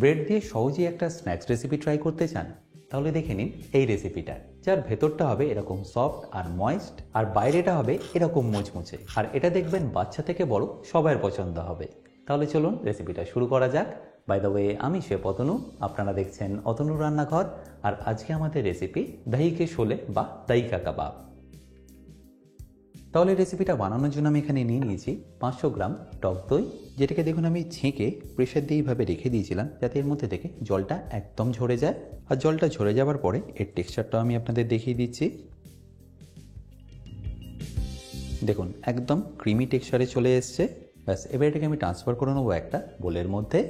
Bread দিয়ে সহজেই একটা স্ন্যাক্স রেসিপি ট্রাই করতে চান? তাহলে দেখে নিন এই রেসিপিটা, যার ভেতরটা হবে এরকম সফট আর ময়েস্ট, আর বাইরেটা হবে এরকম মুচমুচে। আর এটা দেখবেন বাচ্চা থেকে বড় সবার পছন্দ হবে। তাহলে চলুন রেসিপিটা শুরু করা যাক। বাই দ্য ওয়ে, আমি শেফ অতনু, আপনারা দেখছেন অতনুর রান্নাঘর। আর আজকে আমাদের রেসিপি দহি কে শোলে বা দহি কা কাবাব। তাহলে রেসিপিটা বানানোর জন্য আমি এখানে নিয়ে নিয়েছি 500 গ্রাম টক দই, যেটাকে দেখুন আমি ছেঁকে প্রেশার দিয়ে এইভাবে রেখে দিয়েছিলাম যাতে এর মধ্যে থেকে জলটা একদম ঝরে যায়। আর জলটা ঝরে যাওয়ার পরে এর টেক্সচারটাও আমি আপনাদের দেখিয়ে দিচ্ছি। দেখুন একদম ক্রিমি টেক্সচারে চলে এসছে। ব্যাস, এবার এটাকে আমি ট্রান্সফার করে নেবো একটা বোলের মধ্যে।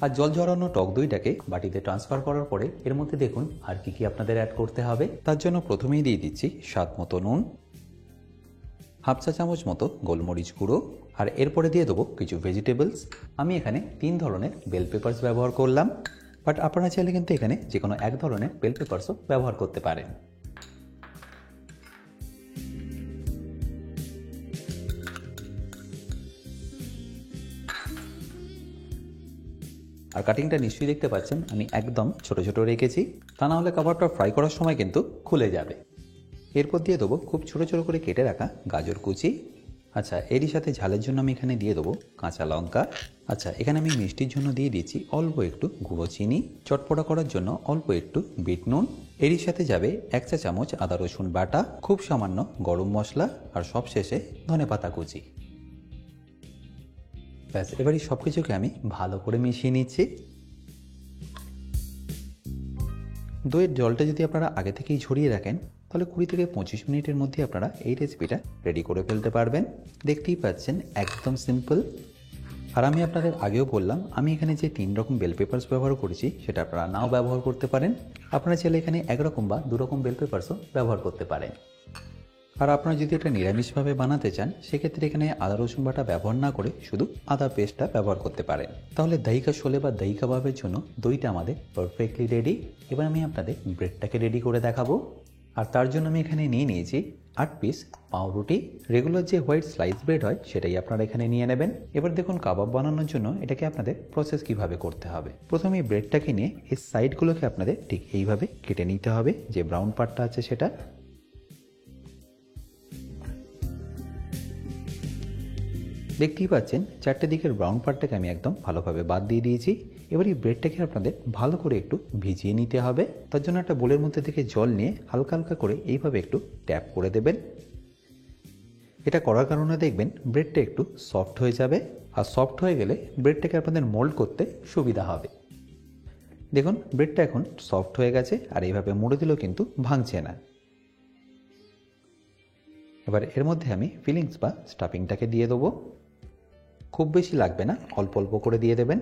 আর জল ঝরানো টক দইটাকে বাটিতে ট্রান্সফার করার পরে এর মধ্যে দেখুন আর কি আপনাদের অ্যাড করতে হবে। তার জন্য প্রথমেই দিয়ে দিচ্ছি স্বাদ মতো নুন, হাফ চা চামচ মতো গোলমরিচ গুঁড়ো, আর এরপরে দিয়ে দেবো কিছু ভেজিটেবলস। আমি এখানে 3 ধরনের বেল পেপারস ব্যবহার করলাম, বাট আপনারা চাইলে কিন্তু এখানে যে কোনো এক ধরনের বেল পেপারসও ব্যবহার করতে পারেন। আর কাটিংটা নিশ্চয়ই দেখতে পাচ্ছেন আমি একদম ছোট ছোট রেখেছি, তা না হলে কাবাবটা ফ্রাই করার সময় কিন্তু খুলে যাবে। এরপর দিয়ে দেবো খুব ছোট ছোট করে কেটে রাখা গাজর কুচি। আচ্ছা, এরই সাথে ঝালের জন্য আমি এখানে দিয়ে দেবো কাঁচা লঙ্কা। আচ্ছা, এখানে আমি মিষ্টির জন্য দিয়ে দিচ্ছি অল্প একটু গুঁড়ো চিনি, চটপটা করার জন্য অল্প একটু বিট নুন। এরই সাথে যাবে 1 চা চামচ আদা রসুন বাটা, খুব সামান্য গরম মশলা, আর সবশেষে ধনেপাতা কুচি। ব্যাস, এবারই সব কিছুকে আমি ভালো করে মিশিয়ে নিচ্ছি। দইয়ের জলটা যদি আপনারা আগে থেকেই ঝরিয়ে রাখেন তাহলে 20 থেকে 25 মিনিটের মধ্যে আপনারা এই রেসিপিটা রেডি করে ফেলতে পারবেন। দেখতেই পাচ্ছেন একদম সিম্পল। আর আমি আপনাদের আগেও বললাম আমি এখানে যে 3 রকম বেল পেপারস ব্যবহার করেছি সেটা আপনারা নাও ব্যবহার করতে পারেন। আপনারা চাইলে এখানে 1 রকম বা 2 রকম বেল পেপারসও ব্যবহার করতে পারেন। আর আপনারা যদি এটা নিরামিষভাবে বানাতে চান সেক্ষেত্রে এখানে আদা রসুন বাটা ব্যবহার না করে শুধু আদা পেস্টটা ব্যবহার করতে পারেন। তাহলে দহি কা শোলে বা দহি কাবাবের জন্য দইটা আমাদের পারফেক্টলি রেডি। এবার আমি আপনাদের ব্রেডটাকে রেডি করে দেখাবো। আর তার জন্য আমি এখানে নিয়ে নিয়েছি 8 পিস পাউরুটি। রেগুলার যে হোয়াইট স্লাইস ব্রেড হয় সেটাই আপনারা এখানে নিয়ে নেবেন। এবার দেখুন কাবাব বানানোর জন্য এটাকে আপনাদের প্রসেস কিভাবে করতে হবে। প্রথমে এই ব্রেডটাকে নিয়ে এই সাইডগুলোকে আপনাদের ঠিক এইভাবে কেটে নিতে হবে, যে ব্রাউন পার্টটা আছে সেটা। দেখতেই পাচ্ছেন 4টে দিকের ব্রাউন পার্টটাকে আমি একদম ভালোভাবে বাদ দিয়ে দিয়েছি। এবার এই ব্রেডটাকে আপনাদের ভালো করে একটু ভিজিয়ে নিতে হবে। তার জন্য একটা বোলের মধ্যে থেকে জল নিয়ে হালকা হালকা করে এইভাবে একটু ট্যাপ করে দেবেন। এটা করার কারণে দেখবেন ব্রেডটা একটু সফট হয়ে যাবে, আর সফট হয়ে গেলে ব্রেডটাকে আপনাদের মোল্ড করতে সুবিধা হবে। দেখুন ব্রেডটা এখন সফট হয়ে গেছে, আর এইভাবে মুড়ে দিলেও কিন্তু ভাঙছে না। এবার এর মধ্যে আমি ফিলিংস বা স্টাফিংটাকে দিয়ে দেবো। খুব বেশি লাগবে না, অল্প অল্প করে দিয়ে দেবেন।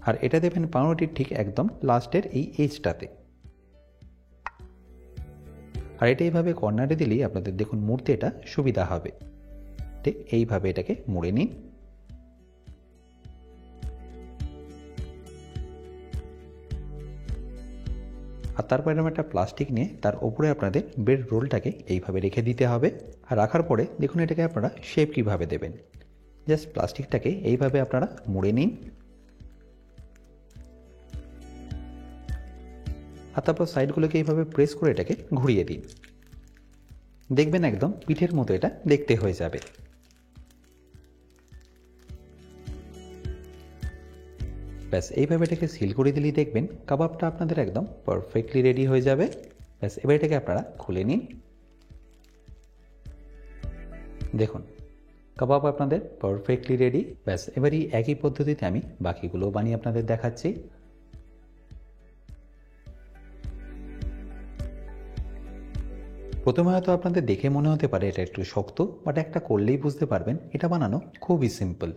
আর এটা দেবেন পাউরুটির ঠিক একদম লাস্টের এই এজটাতে। আর এটা এইভাবে কর্নারে দিলেই আপনাদের দেখুন মুড়তে এটা সুবিধা হবে। ঠিক এইভাবে এটাকে মুড়ে নিন। আর তারপর এরকম একটা প্লাস্টিক নিয়ে তার উপরে আপনাদের ব্রেড রোলটাকে এইভাবে রেখে দিতে হবে। আর রাখার পরে দেখুন এটাকে আপনারা শেপ কীভাবে দেবেন। জাস্ট প্লাস্টিকটাকে এইভাবে আপনারা মুড়ে নিন। আর তারপর সাইডগুলোকে এইভাবে প্রেস করে এটাকে ঘুরিয়ে দিন। দেখবেন একদম পিঠের মতো এটা দেখতে হয়ে যাবে। ব্যাস, এইভাবে এটাকে সিল করে দিলেই দেখবেন কাবাবটা আপনাদের একদম পারফেক্টলি রেডি হয়ে যাবে। ব্যাস, এবার এটাকে আপনারা খুলে নিন। দেখুন কাবাব আপনাদের পারফেক্টলি রেডি। ব্যাস, এবারই একই পদ্ধতিতে আমি বাকিগুলো বানিয়ে আপনাদের দেখাচ্ছি। প্রথমে হয়তো আপনাদের দেখে মনে হতে পারে এটা একটু শক্ত, বাট একটা করলেই বুঝতে পারবেন এটা বানানো খুবই সিম্পল।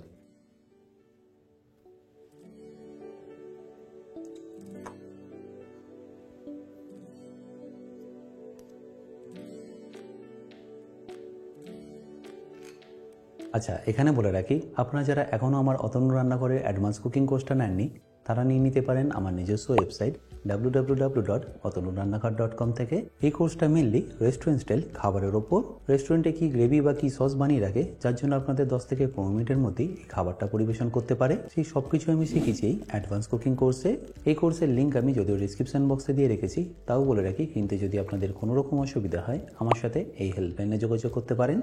আচ্ছা, এখানে বলে রাখি আপনারা যারা এখনও আমার অতনু রান্নাঘরের অ্যাডভান্স কুকিং কোর্সটা নেননি তারা নিয়ে নিতে পারেন আমার নিজস্ব ওয়েবসাইট www.otanurrannakar.com থেকে। এই কোর্সটা মেনলি রেস্টুরেন্ট স্টাইল খাবারের ওপর। রেস্টুরেন্টে কি গ্রেভি বা কি সস বানিয়ে রাখে যার জন্য আপনাদের 10 থেকে 15 মিনিটের মধ্যেই এই খাবারটা পরিবেশন করতে পারে, সেই সব কিছু আমি শিখেছি এই অ্যাডভান্স কুকিং কোর্সে। এই কোর্সের লিঙ্ক আমি যদিও ডিসক্রিপশন বক্সে দিয়ে রেখেছি, তাও বলে রাখি কিন্তু যদি আপনাদের কোনো রকম অসুবিধা হয় আমার সাথে এই হেল্পলাইনে যোগাযোগ করতে পারেন।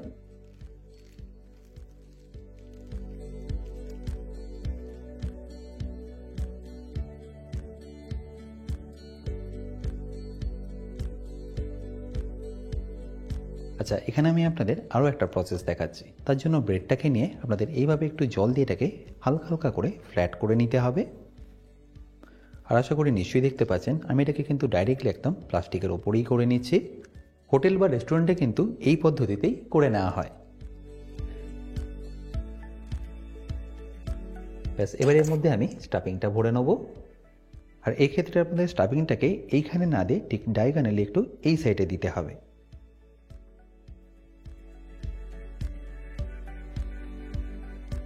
আচ্ছা, এখানে আমি আপনাদের আরও একটা প্রসেস দেখাচ্ছি। তার জন্য ব্রেডটাকে নিয়ে আপনাদের এইভাবে একটু জল দিয়ে এটাকে হালকা হালকা করে ফ্ল্যাট করে নিতে হবে। আর আশা করি নিশ্চয়ই দেখতে পাচ্ছেন আমি এটাকে কিন্তু ডাইরেক্টলি একদম প্লাস্টিকের ওপরেই করে নিচ্ছি। হোটেল বা রেস্টুরেন্টে কিন্তু এই পদ্ধতিতেই করে নেওয়া হয়। ব্যাস, এবার এর মধ্যে আমি স্টাফিংটা ভরে নেব। আর এই ক্ষেত্রে আপনাদের স্টাফিংটাকে এইখানে না দিয়ে ঠিক ডায়াগোনালি একটু এই সাইডে দিতে হবে।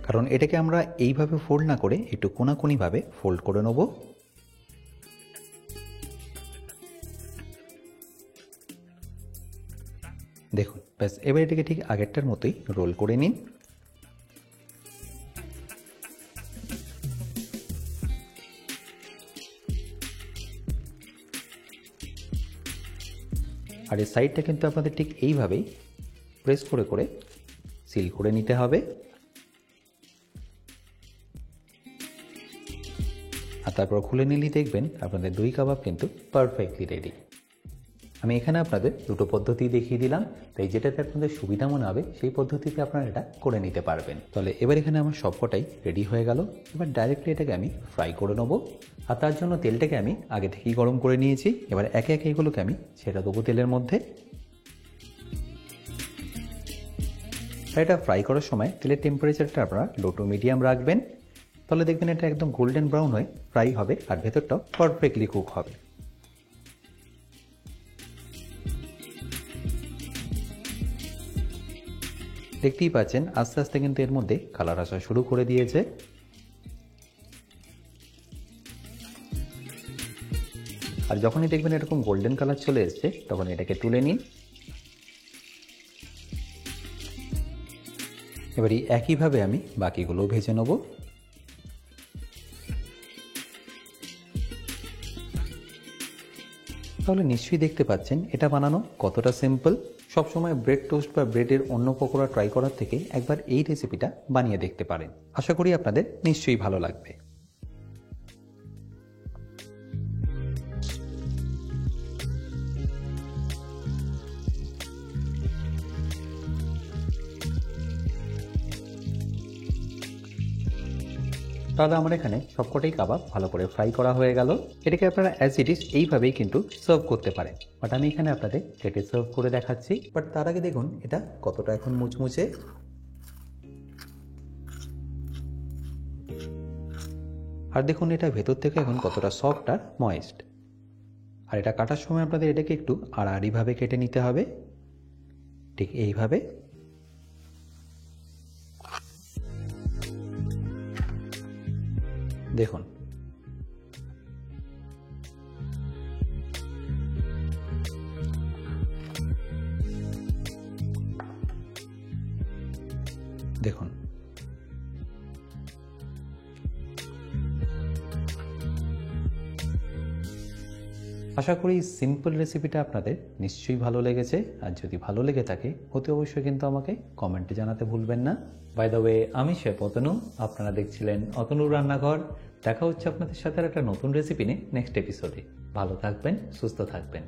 কারণ এটাকে আমরা এইভাবে ফোল্ড না করে একটু কোনাকুনিভাবে ফোল্ড করে নেব। দেখুন, ব্যাস এবার এটাকে ঠিক আগেরটার মতোই রোল করে নিন। আর এই সাইডটা কিন্তু আপনাদের ঠিক এইভাবেই প্রেস করে করে সিল করে নিতে হবে। আর তারপর খুলে নিলেই দেখবেন আপনাদের দই কাবাব কিন্তু পারফেক্টলি রেডি। আমি এখানে আপনাদের দুটো পদ্ধতি দেখিয়ে দিলাম, তাই যেটাতে আপনাদের সুবিধা মনে হবে সেই পদ্ধতিতে আপনারা এটা করে নিতে পারবেন। তাহলে এবার এখানে আমার সবকটাই রেডি হয়ে গেল। এবার ডাইরেক্টলি এটাকে আমি ফ্রাই করে নেব। আর তার জন্য তেলটাকে আমি আগে থেকেই গরম করে নিয়েছি। এবার একে একে এগুলোকে আমি ছেড়ে দেবো তেলের মধ্যে। এটা ফ্রাই করার সময় তেলের টেম্পারেচারটা আপনারা লো টু মিডিয়াম রাখবেন, তাহলে দেখবেন এটা একদম গোল্ডেন ব্রাউন হয়ে ফ্রাই হবে আর ভেতরটাও পারফেক্টলি কুক হবে। দেখতেই পাচ্ছেন আস্তে আস্তে কিন্তু এর মধ্যে কালার আসা শুরু করে দিয়েছে। আর যখনই দেখবেন এরকম গোল্ডেন কালার চলে এসছে তখন এটাকে তুলে নিন। এবারে একইভাবে আমি বাকিগুলো ভেজে নেব। তাহলে নিশ্চয়ই দেখতে পাচ্ছেন এটা বানানো কতটা সিম্পল। সবসময় ব্রেড টোস্ট বা ব্রেডের অন্য পকোড়া ট্রাই করার থেকে একবার এই রেসিপিটা বানিয়ে দেখতে পারেন। আশা করি আপনাদের নিশ্চয়ই ভালো লাগবে। তাহলে আমার এখানে সবকটাই কাবাব ভালো করে ফ্রাই করা হয়ে গেল। এটাকে আপনারা অ্যাজ ইট ইজ এইভাবেই কিন্তু সার্ভ করতে পারেন, বাট আমি এখানে আপনাদের কেটে সার্ভ করে দেখাচ্ছি। বাট তার আগে দেখুন এটা কতটা এখন মুচমুচে। আর দেখুন এটা ভেতর থেকে এখন কতটা সফট আর ময়েস্ট। আর এটা কাটার সময় আপনাদের এটাকে একটু আড়াআড়িভাবে কেটে নিতে হবে, ঠিক এইভাবে। দেখুন দেখুন আশা করি সিম্পল রেসিপিটা আপনাদের নিশ্চয়ই ভালো লেগেছে। আর যদি ভালো লেগে থাকে অতি অবশ্যই কিন্তু আমাকে কমেন্টে জানাতে ভুলবেন না। বাই দ্য ওয়ে, আমি শেফ অতনু, আপনারা দেখছিলেন অতনুর রান্নাঘর। দেখা হচ্ছে আপনাদের সাথে একটা নতুন রেসিপি নিয়ে নেক্সট এপিসোডে। ভালো থাকবেন, সুস্থ থাকবেন।